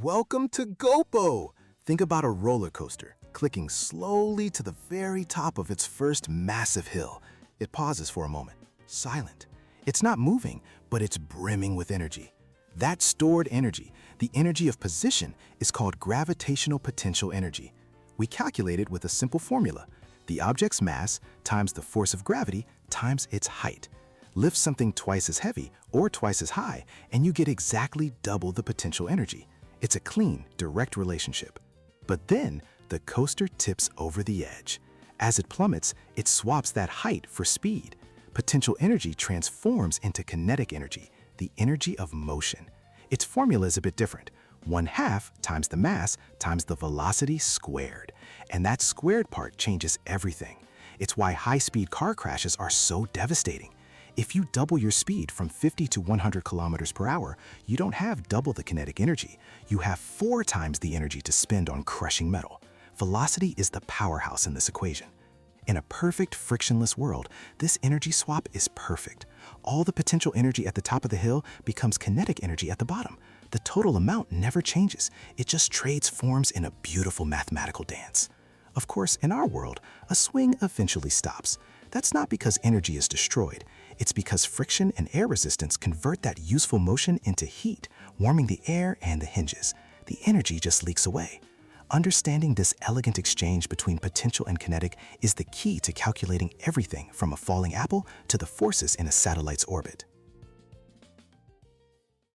Welcome to GoPo! Think about a roller coaster, clicking slowly to the very top of its first massive hill. It pauses for a moment, silent. It's not moving, but it's brimming with energy. That stored energy, the energy of position, is called gravitational potential energy. We calculate it with a simple formula. The object's mass times the force of gravity times its height. Lift something twice as heavy or twice as high, and you get exactly double the potential energy. It's a clean, direct relationship. But then, the coaster tips over the edge. As it plummets, it swaps that height for speed. Potential energy transforms into kinetic energy, the energy of motion. Its formula is a bit different. 1/2 times the mass times the velocity squared. And that squared part changes everything. It's why high-speed car crashes are so devastating. If you double your speed from 50 to 100 kilometers per hour, you don't have double the kinetic energy. You have 4 times the energy to spend on crushing metal. Velocity is the powerhouse in this equation. In a perfect frictionless world, this energy swap is perfect. All the potential energy at the top of the hill becomes kinetic energy at the bottom. The total amount never changes. It just trades forms in a beautiful mathematical dance. Of course, in our world, a swing eventually stops. That's not because energy is destroyed. It's because friction and air resistance convert that useful motion into heat, warming the air and the hinges. The energy just leaks away. Understanding this elegant exchange between potential and kinetic is the key to calculating everything from a falling apple to the forces in a satellite's orbit.